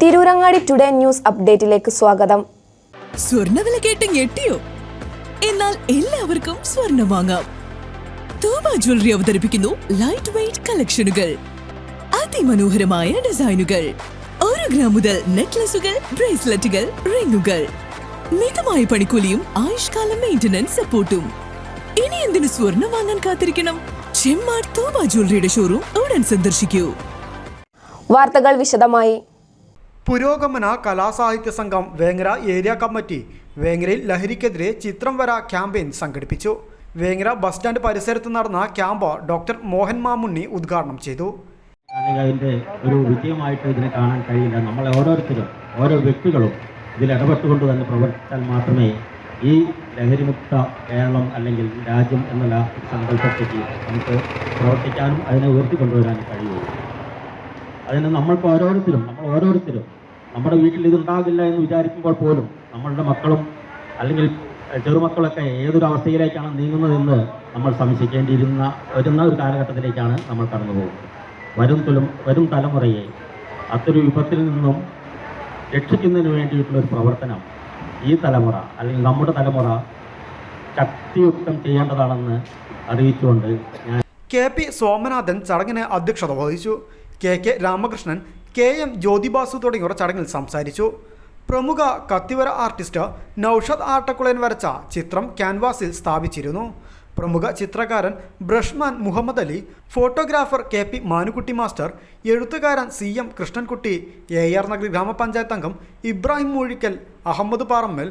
Tirurangadi today news അപ്ഡേറ്റിലേക്ക് സ്വാഗതം. സ്വർണ്ണവില കേട്ട് ഞെട്ടിയോ? എന്നാൽ എല്ലാവർക്കും സ്വർണ്ണം വാങ്ങാം. തൂബ ജ്വല്ലറി അവതരിപ്പിക്കുന്നു ലൈറ്റ് വെയ്റ്റ് കളക്ഷനുകൾ, അതിമനോഹരമായ ഡിസൈനുകൾ, 1 ഗ്രാം മുതൽ നെക്ലസുകൾ, ബ്രേസ്ലെറ്റുകൾ, റിങ്ങുകൾ, മിതമായ പണിക്കൂലിയും ആയുഷ്കാല മെയിന്റനൻസ് സപ്പോർട്ടും. ഇനി എന്തിനു സ്വർണ്ണം വാങ്ങാൻ കാത്തിരിക്കണം? ചെമ്മാട് തൂബ ജ്വല്ലറിയുടെ ഷോറൂം ഉടൻ സന്ദർശിക്കൂ. വാർത്തകൾ വിശദമായി. പുരോഗമന കലാസാഹിത്യ സംഘം വേങ്ങര ഏരിയ കമ്മിറ്റി വേങ്ങരയിൽ ലഹരിക്കെതിരെ ചിത്രം വര ക്യാമ്പയിൻ സംഘടിപ്പിച്ചു. വേങ്ങര ബസ് സ്റ്റാൻഡ് പരിസരത്ത് നടന്ന ക്യാമ്പ് ഡോക്ടർ മോഹൻ മാമുണ്ണി ഉദ്ഘാടനം ചെയ്തു. അതിൻ്റെ ഒരു വിജയമായിട്ട് ഇതിനെ കാണാൻ കഴിയില്ല. നമ്മളെ ഓരോരുത്തരും ഓരോ വ്യക്തികളും ഇതിൽ ഇടപെട്ടുകൊണ്ട് തന്നെ പ്രവർത്തിച്ചാൽ മാത്രമേ ഈ ലഹരിമുക്ത കേരളം അല്ലെങ്കിൽ രാജ്യം എന്നുള്ള സങ്കല്പത്തേക്ക് നമുക്ക് പ്രവർത്തിക്കാനും അതിനെ ഉയർത്തിക്കൊണ്ടുവരാനും കഴിയുള്ളൂ. അതിന് നമ്മൾ ഓരോരുത്തരും നമ്മുടെ വീട്ടിൽ ഇതുണ്ടാകില്ല എന്ന് വിചാരിക്കുമ്പോൾ പോലും നമ്മളുടെ മക്കളും അല്ലെങ്കിൽ ചെറുമക്കളൊക്കെ ഏതൊരു അവസ്ഥയിലേക്കാണ് നീങ്ങുന്നതെന്ന് നമ്മൾ സംശയിക്കേണ്ടിയിരുന്ന ഒരു കാലഘട്ടത്തിലേക്കാണ് നമ്മൾ കടന്നു പോകുന്നത്. വരും തലമുറയെ അത്തൊരു വിപത്തിൽ നിന്നും രക്ഷിക്കുന്നതിന് വേണ്ടിയിട്ടുള്ളൊരു പ്രവർത്തനം ഈ തലമുറ അല്ലെങ്കിൽ നമ്മുടെ തലമുറ ശക്തിയുക്തം ചെയ്യേണ്ടതാണെന്ന് അറിയിച്ചുകൊണ്ട് ഞാൻ കെ.പി. സോമനാഥൻ ചടങ്ങിന് അധ്യക്ഷത വഹിച്ചു. കെ. രാമകൃഷ്ണൻ, കെ.എം. ജ്യോതിബാസു തുടങ്ങിയവർ ചടങ്ങിൽ സംസാരിച്ചു. പ്രമുഖ കത്തിവര ആർട്ടിസ്റ്റ് നൌഷദ് ആട്ടക്കുളയൻ വരച്ച ചിത്രം ക്യാൻവാസിൽ സ്ഥാപിച്ചിരുന്നു. പ്രമുഖ ചിത്രകാരൻ ബ്രഷ്മാൻ Muhammad Ali, photographer K P. Manukutty master, എഴുത്തുകാരൻ CM കൃഷ്ണൻകുട്ടി, AR നഗർ ഗ്രാമപഞ്ചായത്ത് അംഗം Ibrahim Moozhikkal, Ahmed Parammal,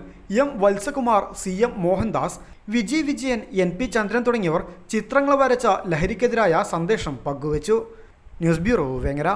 M. Valsakumar, CM Mohandas, Vijayan, NP ചന്ദ്രൻ തുടങ്ങിയവർ ചിത്രങ്ങൾ വരച്ച ലഹരിക്കെതിരായ സന്ദേശം പങ്കുവച്ചു. News bureau Vengara.